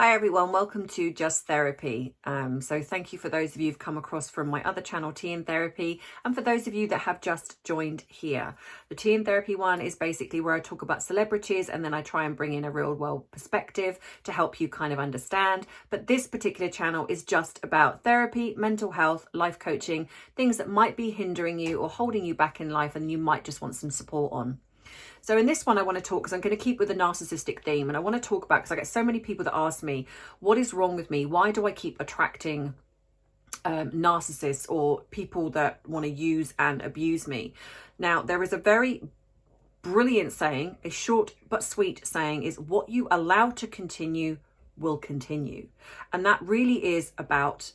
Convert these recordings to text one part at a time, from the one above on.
Hi everyone, welcome to Just Therapy. So thank you for those of you who've come across from my other channel, Tea and Therapy, and for those of you that have just joined here. The Tea and Therapy one is basically where I talk about celebrities and then I try and bring in a real world perspective to help you kind of understand. But this particular channel is just about therapy, mental health, life coaching, things that might be hindering you or holding you back in life and you might just want some support on. So in this one, I want to talk, because I'm going to keep with the narcissistic theme, and I want to talk about, because I get so many people that ask me, what is wrong with me? Why do I keep attracting narcissists or people that want to use and abuse me? Now, there is a very brilliant saying, a short but sweet saying, is what you allow to continue will continue. And that really is about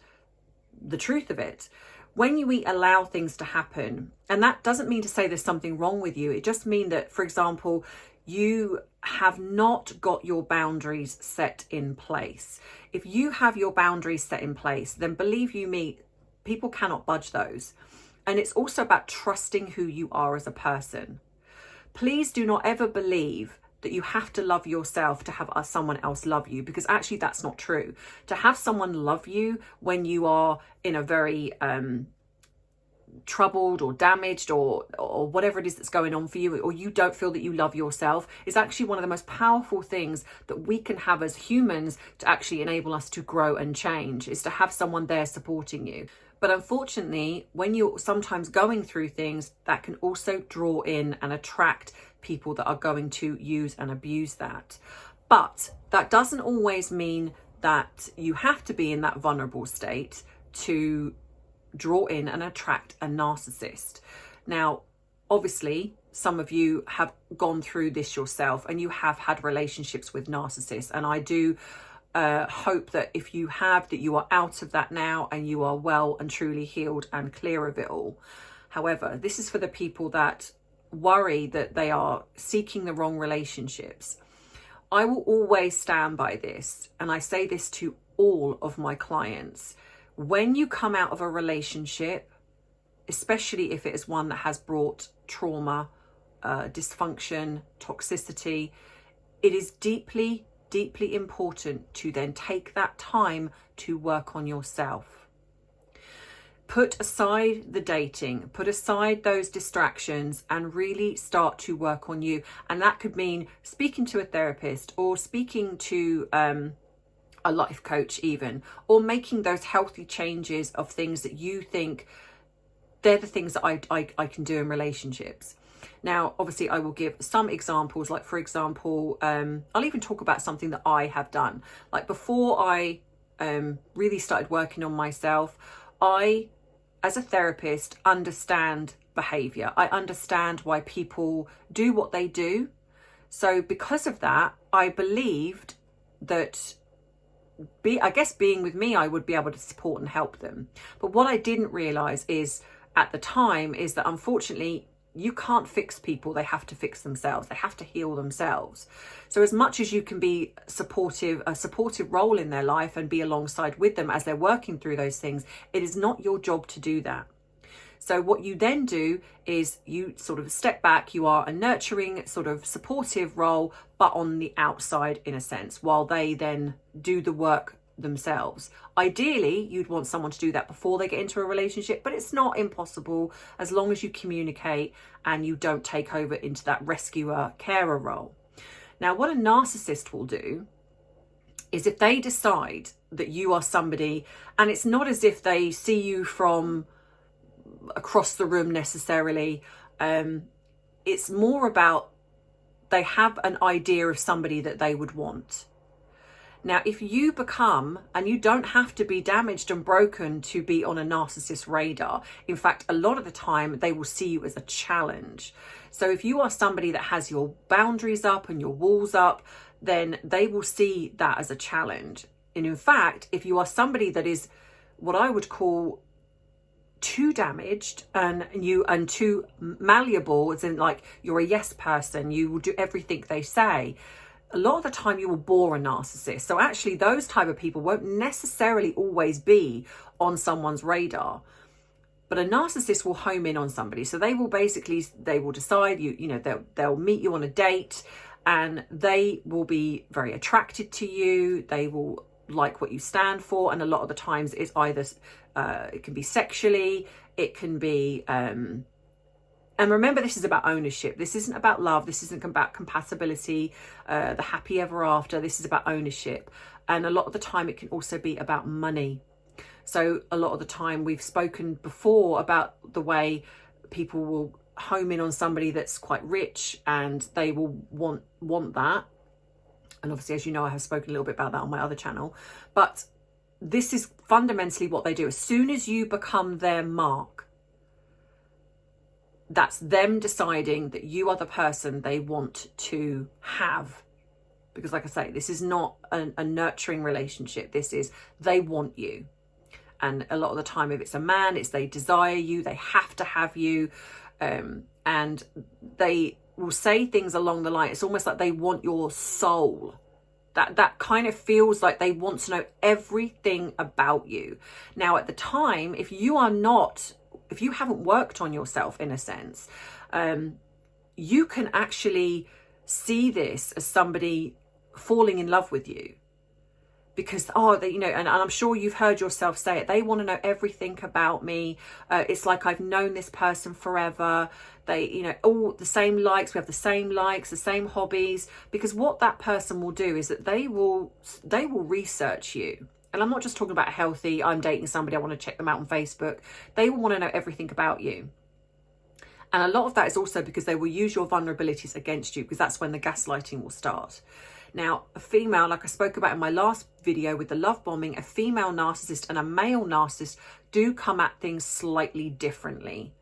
the truth of it. When we allow things to happen, and that doesn't mean to say there's something wrong with you, it just means that, for example, you have not got your boundaries set in place. If you have your boundaries set in place, then believe you me, people cannot budge those. And it's also about trusting who you are as a person. Please do not ever believe that you have to love yourself to have someone else love you, because actually that's not true. To have someone love you when you are in a very troubled or damaged or whatever it is that's going on for you, or you don't feel that you love yourself, is actually one of the most powerful things that we can have as humans to actually enable us to grow and change, is to have someone there supporting you. But unfortunately, when you're sometimes going through things, that can also draw in and attract people that are going to use and abuse that. But that doesn't always mean that you have to be in that vulnerable state to draw in and attract a narcissist. Now, obviously, some of you have gone through this yourself and you have had relationships with narcissists. And I do hope that if you have, that you are out of that now and you are well and truly healed and clear of it all. However, this is for the people that worry that they are seeking the wrong relationships. I will always stand by this, and I say this to all of my clients. When you come out of a relationship, especially if it is one that has brought trauma, dysfunction, toxicity, it is deeply, deeply important to then take that time to work on yourself. Put aside the dating, put aside those distractions and really start to work on you. And that could mean speaking to a therapist or speaking to a life coach even, or making those healthy changes of things that you think they're the things that I can do in relationships. Now, obviously, I will give some examples, like, for example, I'll even talk about something that I have done. Like, before I really started working on myself, I, as a therapist, understand behavior. I understand why people do what they do. So because of that, I believed that being with me, I would be able to support and help them. But what I didn't realize is at the time is that unfortunately you can't fix people. They have to fix themselves. They have to heal themselves. So as much as you can be a supportive role in their life and be alongside with them as they're working through those things, it is not your job to do that. So what you then do is you sort of step back. You are a nurturing, sort of supportive role, but on the outside in a sense, while they then do the work themselves. Ideally, you'd want someone to do that before they get into a relationship, but it's not impossible as long as you communicate and you don't take over into that rescuer, carer role. Now, what a narcissist will do is if they decide that you are somebody, and it's not as if they see you from across the room necessarily, it's more about they have an idea of somebody that they would want. Now, if you become, and you don't have to be damaged and broken to be on a narcissist radar. In fact, a lot of the time they will see you as a challenge. So if you are somebody that has your boundaries up and your walls up, then they will see that as a challenge. And in fact, if you are somebody that is what I would call too damaged and too malleable, as in like you're a yes person, you will do everything they say, a lot of the time you will bore a narcissist. So actually those type of people won't necessarily always be on someone's radar. But a narcissist will home in on somebody. So they will decide, they'll meet you on a date and they will be very attracted to you. They will like what you stand for, and a lot of the times it's either it can be sexually, it can be and remember, this is about ownership. This isn't about love. This isn't about compatibility, the happy ever after. This is about ownership. And a lot of the time it can also be about money. So a lot of the time, we've spoken before about the way people will home in on somebody that's quite rich, and they will want that. And obviously, as you know, I have spoken a little bit about that on my other channel. But this is fundamentally what they do. As soon as you become their mark, that's them deciding that you are the person they want to have. Because like I say, this is not a nurturing relationship. This is, they want you. And a lot of the time, if it's a man, it's they desire you, they have to have you. And they will say things along the line. It's almost like they want your soul. That kind of feels like they want to know everything about you. Now, at the time, if you haven't worked on yourself in a sense, you can actually see this as somebody falling in love with you. Because, and I'm sure you've heard yourself say it, they want to know everything about me. It's like I've known this person forever. They, all the same likes, we have the same likes, the same hobbies. Because what that person will do is that they will research you. And I'm not just talking about healthy, I'm dating somebody, I want to check them out on Facebook. They will want to know everything about you. And a lot of that is also because they will use your vulnerabilities against you, because that's when the gaslighting will start. Now, a female, like I spoke about in my last video with the love bombing, a female narcissist and a male narcissist do come at things slightly differently.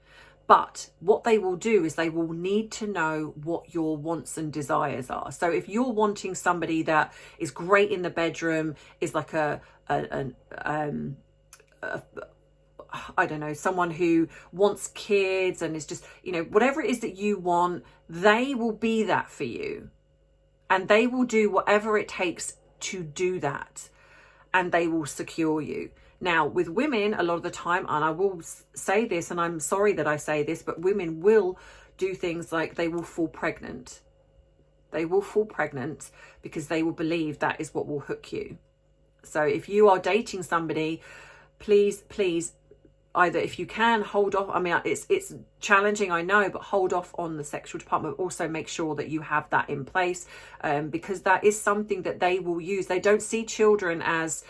But what they will do is they will need to know what your wants and desires are. So if you're wanting somebody that is great in the bedroom, is like I don't know, someone who wants kids and is just, whatever it is that you want, they will be that for you. And they will do whatever it takes to do that. And they will secure you. Now, with women, a lot of the time, and I will say this, and I'm sorry that I say this, but women will do things like they will fall pregnant. They will fall pregnant because they will believe that is what will hook you. So if you are dating somebody, please, either if you can hold off. I mean, it's challenging, I know, but hold off on the sexual department. Also make sure that you have that in place, because that is something that they will use. They don't see children as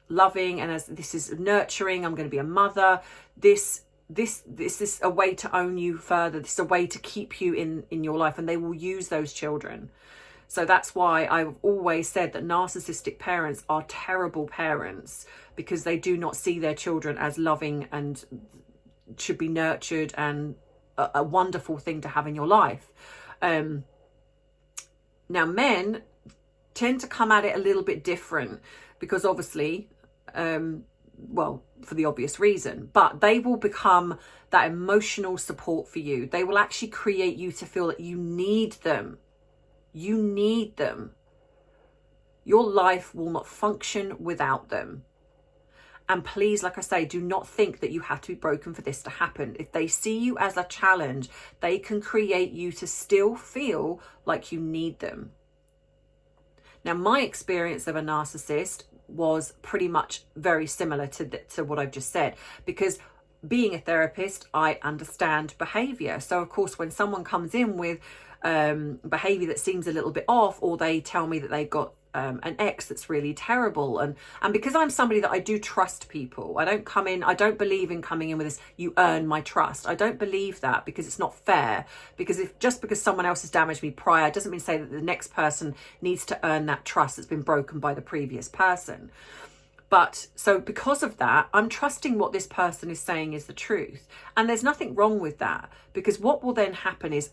loving and as this is nurturing. I'm going to be a mother. This is a way to own you further. This is a way to keep you in your life, and they will use those children. So that's why I've always said that narcissistic parents are terrible parents, because they do not see their children as loving and should be nurtured and a wonderful thing to have in your life. Now, men tend to come at it a little bit different, because obviously, for the obvious reason, but they will become that emotional support for you. They will actually create you to feel that you need them. You need them. Your life will not function without them. And please, like I say, do not think that you have to be broken for this to happen. If they see you as a challenge, they can create you to still feel like you need them. Now, my experience of a narcissist was pretty much very similar to what I've just said, because being a therapist, I understand behavior. So of course, when someone comes in with behavior that seems a little bit off, or they tell me that they've got an ex that's really terrible, and because I'm somebody that I do trust people, I don't believe in coming in with this, you earn my trust. I don't believe that, because it's not fair. Because just because someone else has damaged me prior doesn't mean to say that the next person needs to earn that trust that's been broken by the previous person. But so because of that, I'm trusting what this person is saying is the truth. And there's nothing wrong with that, because what will then happen is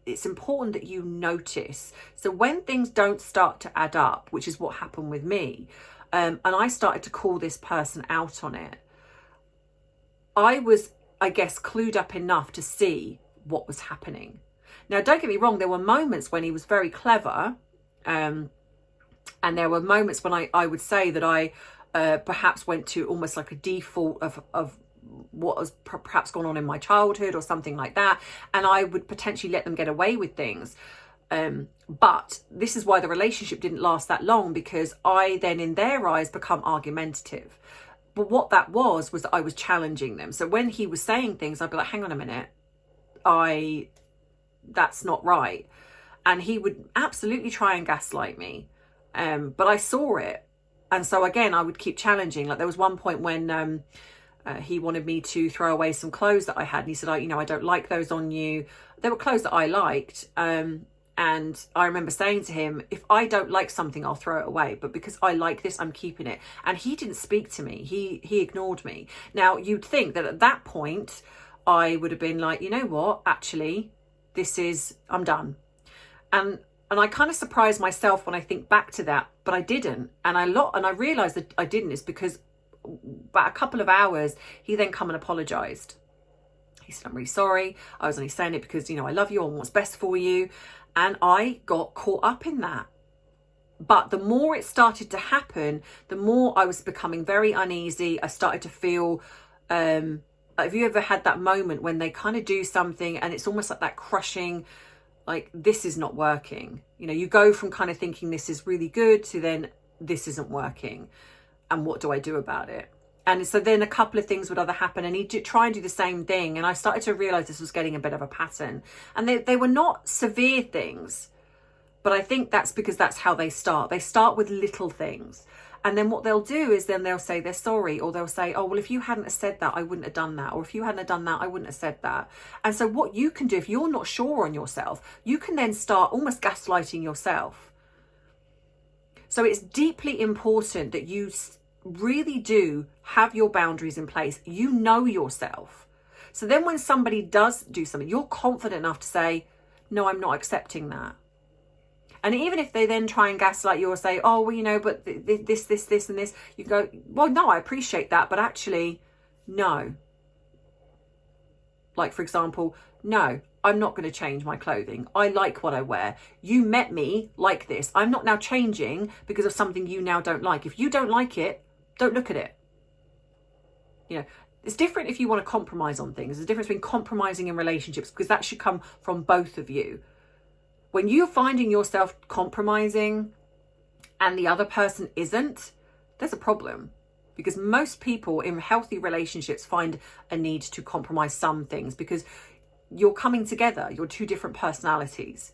it's important that you notice. So when things don't start to add up, which is what happened with me, and I started to call this person out on it, I was, I guess, clued up enough to see what was happening. Now, don't get me wrong, there were moments when he was very clever, and there were moments when I would say that I perhaps went to almost like a default of what was perhaps gone on in my childhood or something like that, and I would potentially let them get away with things. But this is why the relationship didn't last that long, because I then, in their eyes, become argumentative. But what that was that I was challenging them. So when he was saying things, I'd be like, hang on a minute, that's not right. And he would absolutely try and gaslight me. But I saw it. And so again, I would keep challenging. Like there was one point when he wanted me to throw away some clothes that I had. And he said, I don't like those on you. They were clothes that I liked. And I remember saying to him, if I don't like something, I'll throw it away. But because I like this, I'm keeping it. And he didn't speak to me. He ignored me. Now, you'd think that at that point, I would have been like, you know what, actually, I'm done. And I kind of surprised myself when I think back to that, but I didn't. And I realized that I didn't is because about a couple of hours, he then come and apologized. He said, I'm really sorry. I was only saying it because, I love you and what's best for you. And I got caught up in that. But the more it started to happen, the more I was becoming very uneasy. I started to feel, have you ever had that moment when they kind of do something and it's almost like that crushing, like this is not working. You go from kind of thinking this is really good to then this isn't working. And what do I do about it? And so then a couple of things would either happen and he'd try and do the same thing. And I started to realize this was getting a bit of a pattern. And they were not severe things, but I think that's because that's how they start. They start with little things. And then what they'll do is then they'll say they're sorry, or they'll say, oh, well, if you hadn't have said that, I wouldn't have done that. Or if you hadn't have done that, I wouldn't have said that. And so what you can do, if you're not sure on yourself, you can then start almost gaslighting yourself. So it's deeply important that you really do have your boundaries in place. You know yourself. So then when somebody does do something, you're confident enough to say, no, I'm not accepting that. And even if they then try and gaslight you or say, oh, well, but this and this, you go, well, no, I appreciate that, but actually, no. Like, for example, no, I'm not going to change my clothing. I like what I wear. You met me like this. I'm not now changing because of something you now don't like. If you don't like it, don't look at it. It's different if you want to compromise on things. There's a difference between compromising in relationships, because that should come from both of you. When you're finding yourself compromising and the other person isn't, there's a problem. Because most people in healthy relationships find a need to compromise some things because you're coming together. You're two different personalities.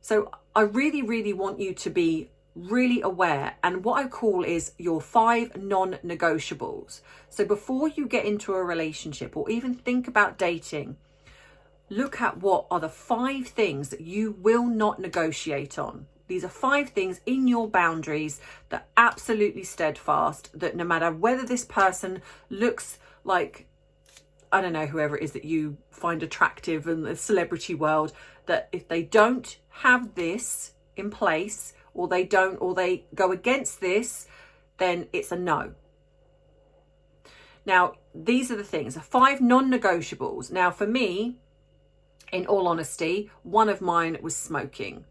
So I really, really want you to be really aware, and what I call is your 5 non-negotiables. So before you get into a relationship or even think about dating, look at what are the 5 things that you will not negotiate on. These are 5 things in your boundaries that are absolutely steadfast, that no matter whether this person looks like, I don't know, whoever it is that you find attractive in the celebrity world, that if they don't have this in place, or they go against this, then it's a no. Now, these are the things, 5 non-negotiables. Now, for me, in all honesty, one of mine was smoking.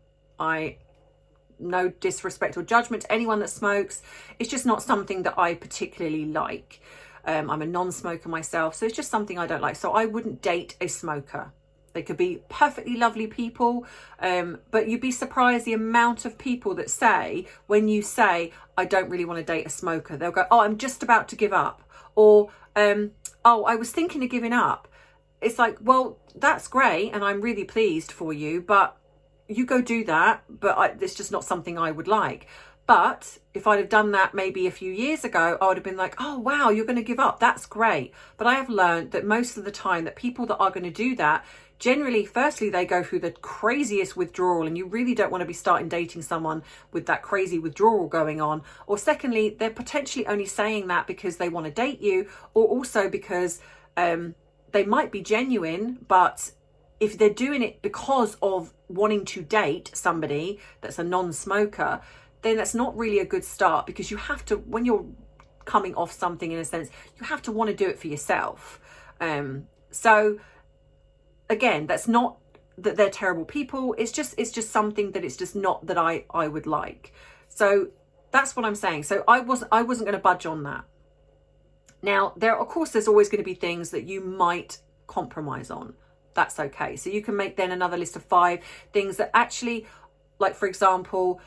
No disrespect or judgment to anyone that smokes. It's just not something that I particularly like. I'm a non-smoker myself, so it's just something I don't like. So I wouldn't date a smoker. They could be perfectly lovely people, but you'd be surprised the amount of people that say, when you say, I don't really want to date a smoker, they'll go, oh, I'm just about to give up. Or, oh, I was thinking of giving up. It's like, well, that's great, and I'm really pleased for you, but you go do that, but it's just not something I would like. But if I'd have done that maybe a few years ago, I would have been like, oh, wow, you're going to give up. That's great. But I have learned that most of the time that people that are going to do that, generally, firstly, they go through the craziest withdrawal, and you really don't want to be starting dating someone with that crazy withdrawal going on. Or secondly, they're potentially only saying that because they want to date you, or also because they might be genuine, but if they're doing it because of wanting to date somebody that's a non-smoker, then that's not really a good start, because you have to, when you're coming off something, in a sense, you have to want to do it for yourself. So again, that's not that they're terrible people. It's just something that it's just not that I would like. So that's what I'm saying. So I wasn't going to budge on that. Now, of course, there's always going to be things that you might compromise on. that's okay. So you can make then another list of 5 things that actually, like for example,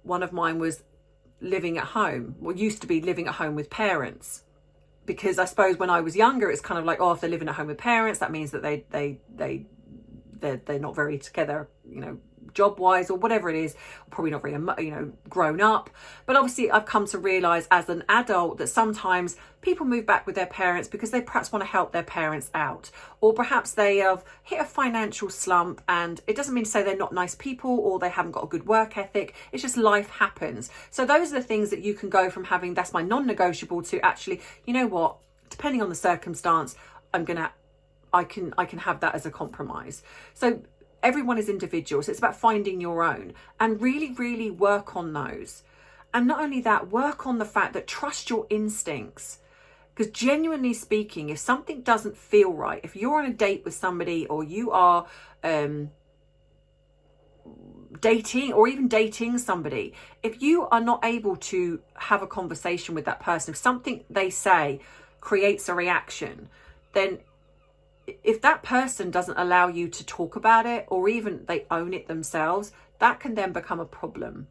one of mine was living at home, well, used to be living at home with parents. Because I suppose when I was younger, it's kind of like, oh, if they're living at home with parents, that means that they're not very together, you know, job wise or whatever it is, probably not very, you know, grown up. But obviously I've come to realize as an adult that sometimes people move back with their parents because they perhaps want to help their parents out, or perhaps they have hit a financial slump, and it doesn't mean to say they're not nice people or they haven't got a good work ethic. It's just life happens. So those are the things that you can go from having, that's my non-negotiable, to actually, you know what, depending on the circumstance, I can have that as a compromise. So everyone is individual. So it's about finding your own and really, really work on those. And not only that, work on the fact that trust your instincts. Because genuinely speaking, if something doesn't feel right, if you're on a date with somebody, or you are dating, or even dating somebody, if you are not able to have a conversation with that person, if something they say creates a reaction, then if that person doesn't allow you to talk about it, or even they own it themselves, that can then become a problem.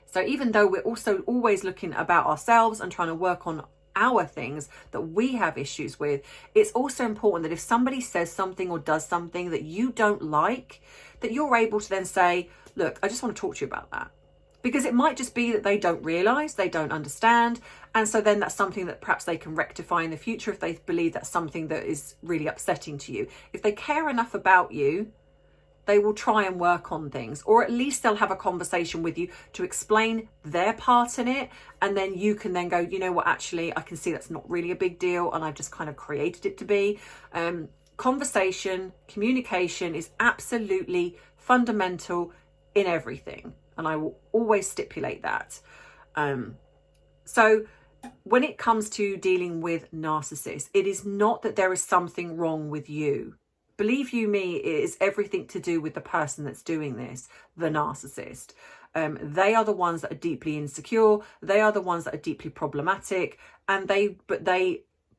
So even though we're also always looking about ourselves and trying to work on our things that we have issues with, it's also important that if somebody says something or does something that you don't like, that you're able to then say, look, I just want to talk to you about that. Because it might just be that they don't realise, they don't understand. And so then that's something that perhaps they can rectify in the future if they believe that's something that is really upsetting to you. If they care enough about you, they will try and work on things, or at least they'll have a conversation with you to explain their part in it. And then you can then go, you know what, actually, I can see that's not really a big deal, and I've just kind of created it to be. Conversation, communication is absolutely fundamental in everything. And I will always stipulate that. So when it comes to dealing with narcissists, it is not that there is something wrong with you. Believe you me, it is everything to do with the person that's doing this, the narcissist. They are the ones that are deeply insecure. They are the ones that are deeply problematic. And they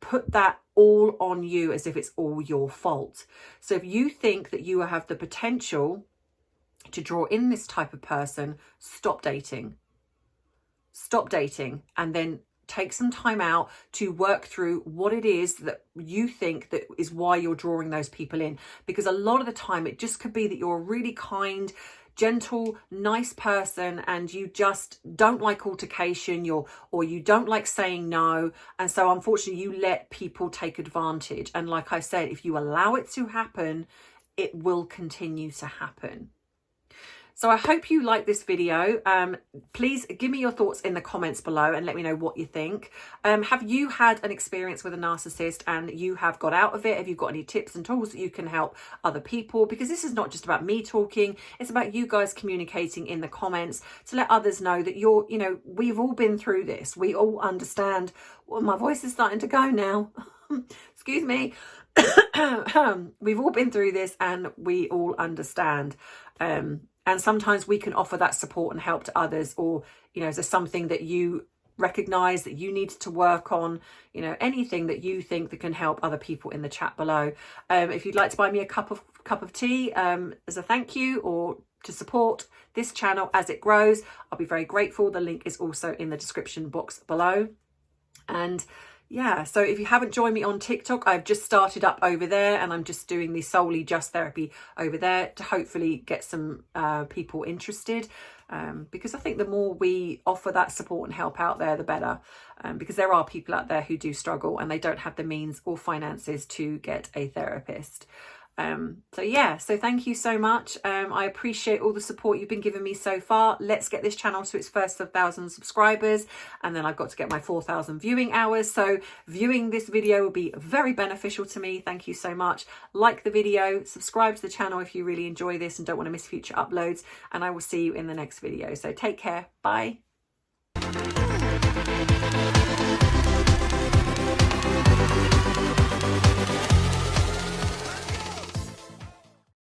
put that all on you as if it's all your fault. So if you think that you have the potential to draw in this type of person, stop dating. Stop dating, and then take some time out to work through what it is that you think that is why you're drawing those people in. Because a lot of the time it just could be that you're a really kind, gentle, nice person, and you just don't like altercation, or you don't like saying no. And so unfortunately you let people take advantage. And like I said, if you allow it to happen, it will continue to happen. So I hope you like this video. Please give me your thoughts in the comments below and let me know what you think. Have you had an experience with a narcissist and you have got out of it? Have you got any tips and tools that you can help other people? Because this is not just about me talking, it's about you guys communicating in the comments to let others know that we've all been through this. We all understand. Well, my voice is starting to go now. Excuse me. We've all been through this and we all understand. And sometimes we can offer that support and help to others, or, is there something that you recognize that you need to work on, anything that you think that can help other people in the chat below. If you'd like to buy me a cup of tea as a thank you, or to support this channel as it grows, I'll be very grateful. The link is also in the description box below. And yeah, so if you haven't joined me on TikTok, I've just started up over there, and I'm just doing the solely just therapy over there to hopefully get some people interested, because I think the more we offer that support and help out there, the better, because there are people out there who do struggle and they don't have the means or finances to get a therapist. So thank you so much. I appreciate all the support you've been giving me so far. Let's get this channel to its first 1,000 subscribers, and then I've got to get my 4,000 viewing hours. So viewing this video will be very beneficial to me. Thank you so much. Like the video, subscribe to the channel if you really enjoy this and don't want to miss future uploads, and I will see you in the next video. So take care. Bye.